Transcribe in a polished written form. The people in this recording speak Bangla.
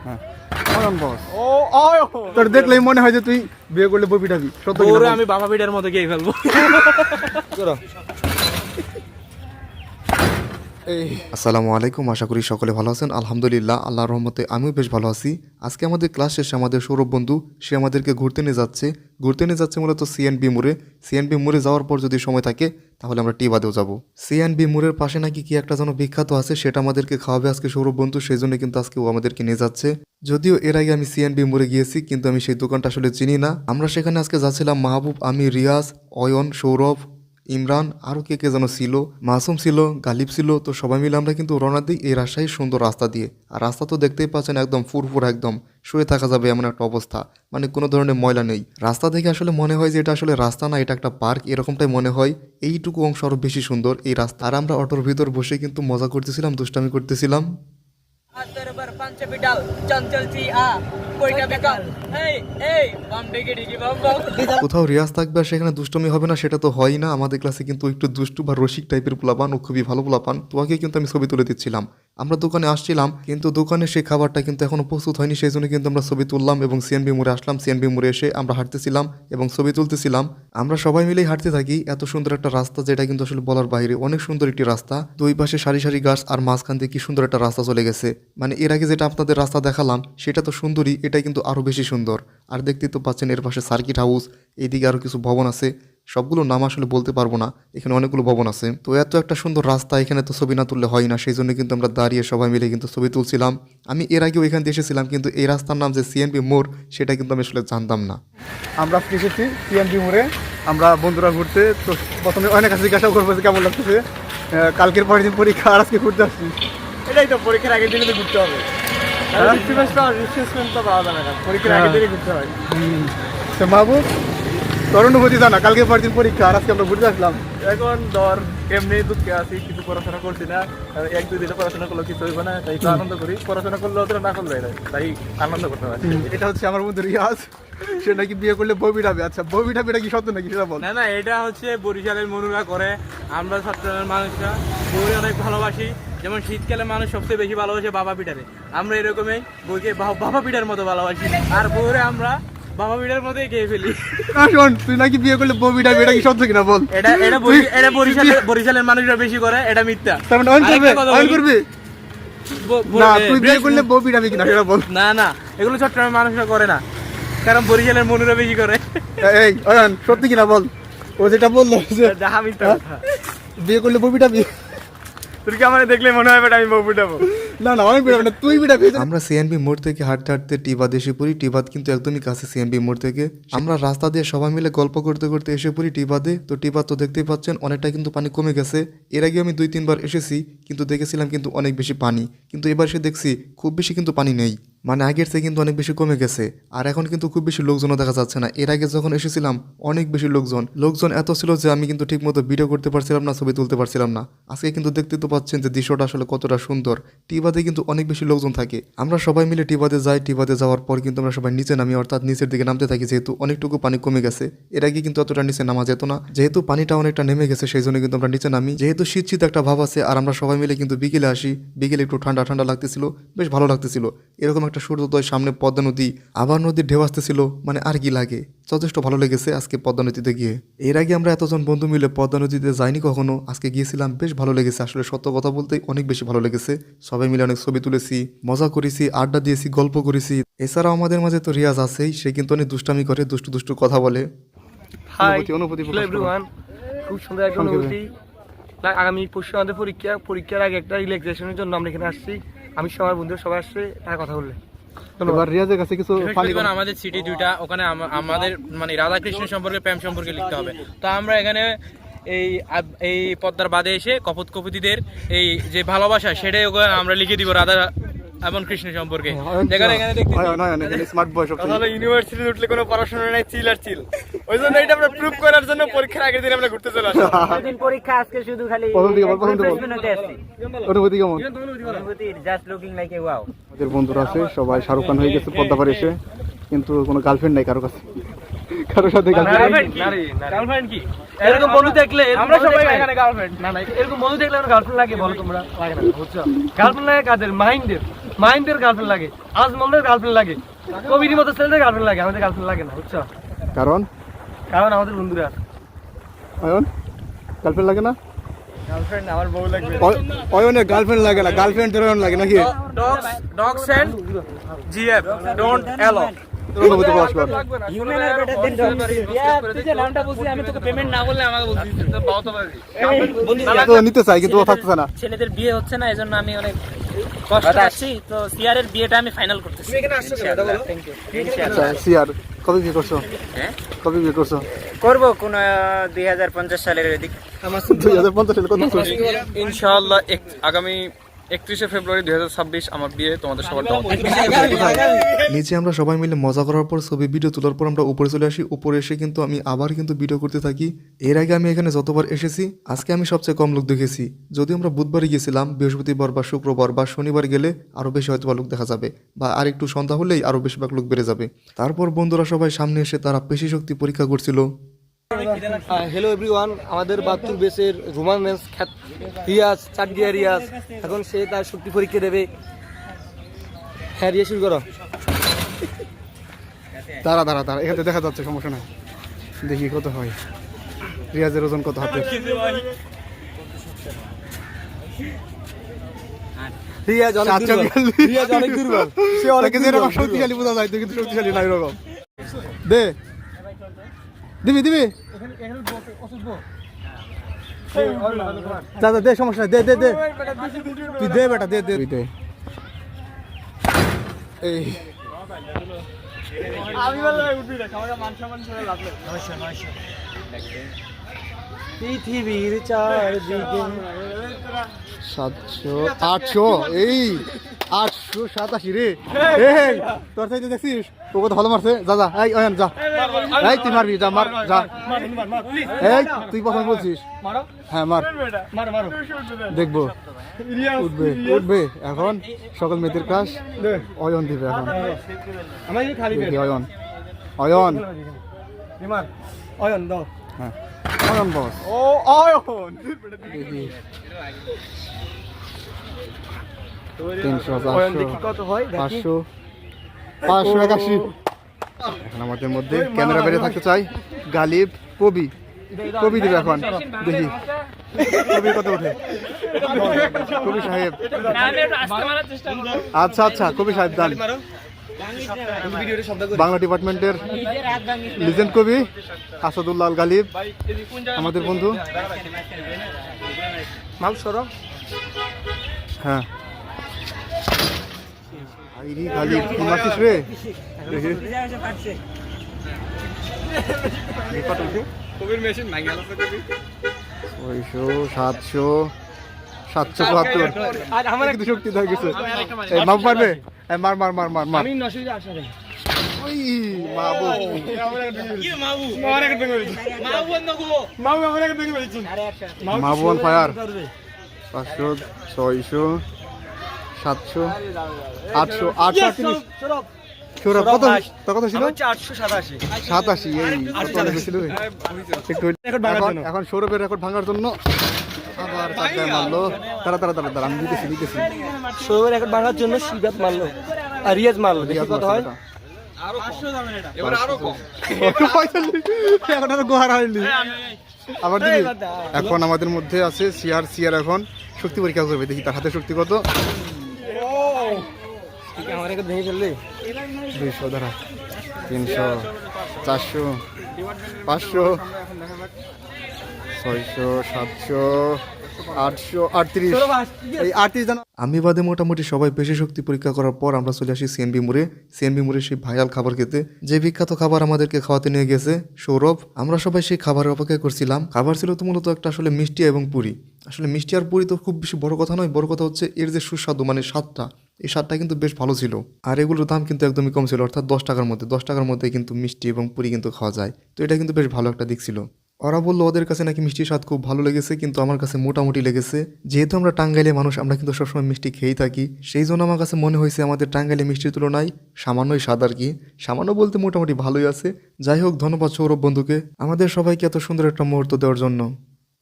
হ্যাঁ অয়ন বস। তোর দেখলেই মনে হয় যে তুই বিয়ে করলে বউ পিটাবি। সত্য কি না? আমি বাবা পিটার মতো গিয়ে ফেলবো। আসসালামু আলাইকুম, আশা করি সকলে ভালো আছেন। আলহামদুলিল্লাহ, আল্লাহর রহমতে আমিও বেশ ভালো আছি। আজকে আমাদের ক্লাস শেষে আমাদের সৌরভ বন্ধু সে আমাদেরকে ঘুরতে নিয়ে যাচ্ছে মূলত সিএনবি মোড়ে। সিএনবি মোড়ে যাওয়ার পর যদি সময় থাকে তাহলে আমরা টিবাদেও যাব। সিএনবি মোড়ের পাশে নাকি কি একটা যেন বিখ্যাত আছে, সেটা আমাদেরকে খাওয়াবে আজকে সৌরভ বন্ধু, সেই জন্য কিন্তু আজকে ও আমাদেরকে নিয়ে যাচ্ছে। যদিও এর আগে আমি সিএনবি মোড়ে গিয়েছি, কিন্তু আমি সেই দোকানটা আসলে চিনি না। আমরা সেখানে আজকে যাচ্ছিলাম মাহবুব, আমি, রিয়াজ, অয়ন, সৌরভ, ইমরান, আরও কে যেন ছিল, মাসুম ছিল, গালিব ছিল। তো সবাই মিলে আমরা কিন্তু রওনা দিই এই রাজশাহীর সুন্দর রাস্তা দিয়ে। আর রাস্তা তো দেখতেই পাচ্ছেন একদম ফুরফুর, একদম শুয়ে থাকা যাবে এমন একটা অবস্থা, মানে কোনো ধরনের ময়লা নেই। রাস্তা দেখে আসলে মনে হয় যে এটা আসলে রাস্তা না, এটা একটা পার্ক, এরকমটাই মনে হয়। এইটুকু অংশ আরও বেশি সুন্দর এই রাস্তা। আর আমরা অটোর ভিতর বসে কিন্তু মজা করতেছিলাম, দুষ্টামি করতেছিলাম। কোথাও রিয়াজ থাকবে আর সেখানে দুষ্টমি হবে না, সেটা তো হয় না। আমাদের ক্লাসে কিন্তু একটু দুষ্টু বা রসিক টাইপের পোলাপান, ও খুবই ভালো পোলাপান। তোকে কিন্তু আমি ছবি তুলে দিচ্ছিলাম। আমরা দোকানে আসছিলাম, কিন্তু দোকানে সেই খাবারটা কিন্তু এখনো প্রস্তুত হয়নি, সেই জন্য কিন্তু আমরা ছবি তুললাম এবং সিএনবি মোড়ে আসলাম। সিএনবি মোড়ে এসে আমরা হাঁটতেছিলাম এবং ছবি তুলতেছিলাম। আমরা সবাই মিলেই হাঁটতে থাকি। এত সুন্দর একটা রাস্তা, যেটা কিন্তু আসলে বলার বাইরে, অনেক সুন্দর একটি রাস্তা। দুই পাশে সারি সারি গাছ আর মাঝখান দিয়ে কি সুন্দর একটা রাস্তা চলে গেছে। মানে এর আগে যেটা আপনাদের রাস্তা দেখালাম সেটা তো সুন্দরই, এটা কিন্তু আরও বেশি সুন্দর। আর দেখতেই তো পাচ্ছেন এর পাশে সার্কিট হাউস, এইদিকে আরও কিছু ভবন আছে। সবগুলো নাম আসলে বলতে পারবো না, এখানে অনেকগুলো ভবন আছে। তো এত একটা সুন্দর রাস্তা, এখানে তো ছবি না তুললে হয় না, সেই জন্য কিন্তু আমরা দাঁড়িয়ে সবাই মিলে কিন্তু ছবি তুলছিলাম। আমি এর আগেও এখান দিয়ে এসেছিলাম, কিন্তু এই রাস্তার নাম যে সিএনবি মোড় সেটা কিন্তু আমি আসলে জানতাম না। আমরা আজকে এসেছি সিএনবি মোড়ে, আমরা বন্ধুরা ঘুরতে। তো প্রথমে অনেক কাছে জিজ্ঞাসা করবো যে কেমন লাগতেছে। কালকের পরের দিন পরীক্ষা, আর আজকে ঘুরতে আসছি। এটাই তো, পরীক্ষার আগের দিনে তো ঘুরতে হবে। পরীক্ষার আগের দিনে ঘুরতে হয়। তো মাহবুব, তোর অনুভূতি জানা, কালকে পরের দিন পরীক্ষা আর আজকে আমরা ঘুরতে আসলাম। এখন ধর এমনি দুঃখে আছি, কিছু পড়াশোনা করছি না। এক দুই দিনে পড়াশোনা করলে কিছু হইব না, তাই একটু আনন্দ করি। পড়াশোনা করলে ওদের না করলে তাই আনন্দ করতে পারি। এটা হচ্ছে আমার বন্ধু রিয়াজ, সে নাকি বিয়ে করলে বউ পিটাবে। আচ্ছা, বউ পিটাবে এটা কি সত্য নাকি সেটা বল। না, এটা হচ্ছে বরিশালের মনুরা করে। আমরা চট্টগ্রামের মানুষরা বউকে অনেক ভালোবাসি। যেমন শীতকালে মানুষ সবচেয়ে বেশি ভালোবাসে বাবা পিঠারে, আমরা এরকমই বউকে বাবা পিঠার মতো ভালোবাসি। আর বউরে আমরা বাবা পিঠার মতোই খেয়ে ফেলি। শোন, তুই নাকি বিয়ে করলে বউ পিটাবে, এটা কি সত্য কিনা বল। এটা বরিশালের মানুষরা বেশি করে, এটা মিথ্যা। করবি না, তুই বিয়ে করলে বউ পিটাবি কিনা সেটা বল। না, এগুলো চট্টগ্রামের মানুষরা করে না, কারণ বরিশালের মনুরা বেশি করে। এই অয়ন, সত্যি কিনা বল। ও যেটা বললো যে বিয়ে করলে বউ পিটাবি, তুই কি আমার দেখলে মনে হয় আমি বউ পিটাবো? না অনেক পিটাবি না, তুই পিটাবি। আমরা সিএনবি মোড় থেকে হাঁটতে হাঁটতে টিবাদ এসে পড়ি। টিবাদ কিন্তু একদমই কাছে সিএনবি মোড় থেকে। আমরা রাস্তা দিয়ে সবাই মিলে গল্প করতে করতে এসে পড়ি টিবাদে। তো টিবাদ তো দেখতেই পাচ্ছেন অনেকটা কিন্তু পানি কমে গেছে। এর আগে আমি 2-3 বার এসেছি, কিন্তু দেখেছিলাম কিন্তু অনেক বেশি পানি, কিন্তু এবার এসে দেখছি খুব বেশি কিন্তু পানি নেই, মানে আগের থেকে কিন্তু অনেক বেশি কমে গেছে। আর এখন কিন্তু খুব বেশি লোকজনও দেখা যাচ্ছে না। এর আগে যখন এসেছিলাম অনেক বেশি লোকজন এত ছিল যে আমি কিন্তু ঠিক মতো ভিডিও করতে পারছিলাম না, ছবি তুলতে পারছিলাম না। আজকে কিন্তু দেখতে তো পাচ্ছেন যে দৃশ্যটা আসলে কতটা সুন্দর। টিবাদে কিন্তু অনেক বেশি লোকজন থাকে। আমরা সবাই মিলে টিবাদে যাই। টিবাদে যাওয়ার পর কিন্তু আমরা সবাই নিচে নামি, অর্থাৎ নিচের দিকে নামতে থাকি, যেহেতু অনেকটুকু পানি কমে গেছে। এর আগে কিন্তু অতটা নিচে নামা যেত না, যেহেতু পানিটা অনেকটা নেমে গেছে, সেই জন্য কিন্তু আমরা নিচে নামি। যেহেতু শীত একটা ভাব আছে, আর আমরা সবাই মিলে কিন্তু বিকেলে আসি। বিকেলে একটু ঠান্ডা ঠান্ডা লাগতেছিল, বেশ ভালো লাগতেছিল। এরকম একটা সূর্যোদয়, সামনে পদ্মা নদী, আবার নদীর ঢেউ আসতেছিল, মানে আর কি লাগে। যথেষ্ট ভালো লেগেছে আজকে পদ্মা নদীতে গিয়ে। এর আগে আমরা এতজন বন্ধু মিলে পদ্মা নদীতে যাইনি কখনো, আজকে গিয়েছিলাম, বেশ ভালো লেগেছে। আসলে সত্য কথা বলতে অনেক বেশি ভালো লেগেছে। সবাই মিলে অনেক ছবি তুলেছি, মজা করেছি, আড্ডা দিয়েছি, গল্প করেছি। এছাড়াও আমাদের মাঝে তো রিয়াজ আছেই, সে কিন্তু অনেক দুষ্টামি করে, দুষ্টু কথা বলে। অনুভূতি খুব সুন্দর একটা অনুভূতি। আগামী পরশু আমাদের পরীক্ষার আগে একটা রিল্যাক্সেশনের জন্য আমরা এখানে আসছি। আমি সবার বন্ধু সবাই আসছে, তারা কথা বললে। রিয়াজের কাছে কিছু আমাদের সিটি দুইটা, ওখানে আমাদের মানে রাধাকৃষ্ণ সম্পর্কে, প্রেম সম্পর্কে লিখতে হবে। তো আমরা এখানে এই পদ্মার বাদে এসে কপতিদের এই যে ভালোবাসা, সেটাই ওখানে আমরা লিখে দিব রাধা এবং কৃষ্ণ সম্পর্কে। ইউনিভার্সিটি উঠলে কোনো পড়াশোনা নাই, চিল আর চিল। ওই জন্য এটা আমরা প্রুভ করার জন্য পরীক্ষার আগের দিন আমরা ঘুরতে চলে আসি। পরীক্ষা আজকে শুধু খালি অনুভূতি কেমন? Just looking like a wow. আমাদের বন্ধুরা আছে সবাই শাহরুখ খান হয়ে গেছে পদ্মা পাড়ে এসে, কিন্তু কোনো গার্লফ্রেন্ড নাই কারো কাছে, কারোর সাথে গার্লফ্রেন্ড কি? এরকম বন্ধু দেখলে আমরা সবাই এখানে গার্লফ্রেন্ড। না এরকম বন্ধু দেখলে আমার গার্লফ্রেন্ড লাগে বলো তোমরা? লাগে না, বুঝছো? গার্লফ্রেন্ড লাগে কাদের? মাইন্ডের। মাইন্ডের গার্লফ্রেন্ড লাগে, আজমলের গার্লফ্রেন্ড লাগে, কবির মতো ছেলেদের গার্লফ্রেন্ড লাগে, আমাদের গার্লফ্রেন্ড লাগে না, বুঝছো? কারণ কারণ আমাদের বন্ধুরা আছে। অয়ন গার্লফ্রেন্ড লাগে না? গার্লফ্রেন্ড আমার বউ লাগবে। অয়নের গার্লফ্রেন্ড লাগে না, গার্লফ্রেন্ড অয়ন লাগে নাকি? Dogs and GF don't allow. অনুভূতি প্রকাশ কর। তো নিতে চাই কিন্তু ও থাকতেছে না। ছেলেদের বিয়ে হচ্ছে না, এজন্য আমি অনেক কষ্ট আছি। তো সিআরের বিয়েটা আমি ফাইনাল করতেছি। আচ্ছা সিয়ার কবে বিয়ে করছো? হ্যাঁ কবে বিয়ে করছো? করবো কোন 2050 সালের দিক। 2050 সালে কত বছর? ইনশাআল্লাহ আগামী 31শে ফেব্রুয়ারি 2026 আমার বিয়ে। তোমাদের সবার দোয়া। নিচে আমরা সবাই মিলে মজা করার পর ছবি ভিডিও তোলার পর আমরা উপরে চলে আসি। উপরে এসে কিন্তু আমি আবার কিন্তু ভিডিও করতে থাকি। এর আগে আমি এখানে যতবার এসেছি আজকে আমি সবচেয়ে কম লোক দেখেছি। যদি আমরা বুধবারে গেছিলাম, বৃহস্পতিবার বা শুক্রবার বা শনিবার গেলে আরও বেশি হয়তো লোক দেখা যাবে, বা আরেকটু সন্ধ্যা হলেই আরও বেশিরভাগ লোক বেড়ে যাবে। তারপর বন্ধুরা সবাই সামনে এসে তারা পেশি শক্তি পরীক্ষা করছিল। হ্যালো এভরিওয়ান, আমাদের বাহাত্তর বেসের রোমান্স রিয়াজ, চাটগিয়া রিয়াজ, এখন সে তার শক্তি পরীক্ষা দেবে। হ্যাঁ রিয়া শুরু করো। দাঁড়া দাঁড়া দাঁড়া, এখানে দেখা যাচ্ছে, সমস্যা নাই। দেখি কত হয়, রিয়াজের ওজন কত হাতে? রিয়াজ অনেক দুর্বল, রিয়াজ অনেক দুর্বল, সে অনেক যেরকম শক্তিশালী বোঝা যায় কিন্তু শক্তিশালী নাই রকম। দে দিবি দিবি দাদা, দে, সমস্যা নাই, দে দে দে, তুই দে বেটা, দে দে, তুই দে। এই পৃথিবীর চারদিকে 700 800, এই 887 রে। এই তোর সাইডে দেখছিস ও কত ভালো মারছে? যা যা, এই অয়ন যা, এই তুই মারবি, যা মার, যা। এই তুই প্রথম বলছিস, হ্যাঁ মার, দেখবো উঠবে উঠবে। এখন সকল মেয়েদের কাজ অয়ন দিবে। এখন দেখি অয়ন, অয়ন, অয়ন দাও। হ্যাঁ অয়ন বস, ও অয়ন দেখি 300 অয়ন 400 দেখি কত হয়, দেখি। 500 581। এখন আমাদের মধ্যে ক্যামেরা বেড়ে থাকতে চাই গালিব, কবি, কবি দিবে এখন, দেখি কবি কত ওঠে। কবি সাহেব, আচ্ছা আচ্ছা, কবি সাহেব দান। বাংলা ডিপার্টমেন্টের লিজেন্ড কবি আসাদুল্লাহ আল গালিব আমাদের বন্ধু। মাল সরো। হ্যাঁ আইরি গালিব, কি মারছিস রে? দেখি কত উঠে? 600 700 772। আর আমার কিন্তু শক্তি হয়ে গেছে। এই মাপ মারবে, এই মার মার মার মার মার। আমি 900 আসা রে। ওই মাবু, মাবু অন ফায়ার। 500 600 700 800 830। সৌরভ কত, তোর কত ছিল? 887। 87। এই কত বেশি ছিল রে? একটু এখন সৌরভের রেকর্ড ভাঙার জন্য আবার চারটায় মারলো। তারা তারা তারা তারা, আমি দিতেছি দিতেছি। সৌরভের রেকর্ড ভাঙার জন্য সিবাত মারলো আর রিয়াজ মারলো, দেখি কত হয়। এখন আরো গোহার হয়নি, আবার দিবি। এখন আমাদের মধ্যে আছে সিয়ার। সিয়ার এখন শক্তি পরীক্ষা করবে, দেখি তার হাতে শক্তি কত। আমার রেকর্ড ভেঙে ফেললে। 200 ধরা, 300 400 500 600 700 800 38। এই 38 জানো। আমি বাদে মোটামুটি সবাই পেশি শক্তি পরীক্ষা করার পর আমরা চলে আসি সিএনবি মোড়ে। সিএনবি মোড়ে সেই ভাইরাল খাবার খেতে, যে বিখ্যাত খাবার আমাদেরকে খাওয়াতে নিয়ে গেছে সৌরভ। আমরা সবাই সেই খাবারের অপেক্ষা করছিলাম। খাবার ছিল তো মূলত একটা আসলে মিষ্টি এবং পুরি। আসলে মিষ্টি আর পুরি তো খুব বেশি বড় কথা নয়, বড় কথা হচ্ছে এর যে সুস্বাদু, মানে স্বাদটা, এই স্বাদটা কিন্তু বেশ ভালো ছিল। আর এগুলোর দাম কিন্তু একদমই কম ছিল, অর্থাৎ 10 টাকার মধ্যে। 10 টাকার মধ্যে কিন্তু মিষ্টি এবং পুরি কিন্তু খাওয়া যায়। তো এটা কিন্তু বেশ ভালো একটা দিক ছিল। ওরা বললো ওদের কাছে নাকি মিষ্টির স্বাদ খুব ভালো লেগেছে, কিন্তু আমার কাছে মোটামুটি লেগেছে। যেহেতু আমরা টাঙ্গাইলে মানুষ, আমরা কিন্তু সবসময় মিষ্টি খেয়েই থাকি, সেই জন্য আমার কাছে মনে হয়েছে আমাদের টাঙ্গাইলে মিষ্টির তুলনায় সামান্যই স্বাদ আর কি। সামান্য বলতে মোটামুটি ভালোই আছে। যাই হোক, ধন্যবাদ সৌরভ বন্ধুকে আমাদের সবাইকে এত সুন্দর একটা মুহূর্ত দেওয়ার জন্য।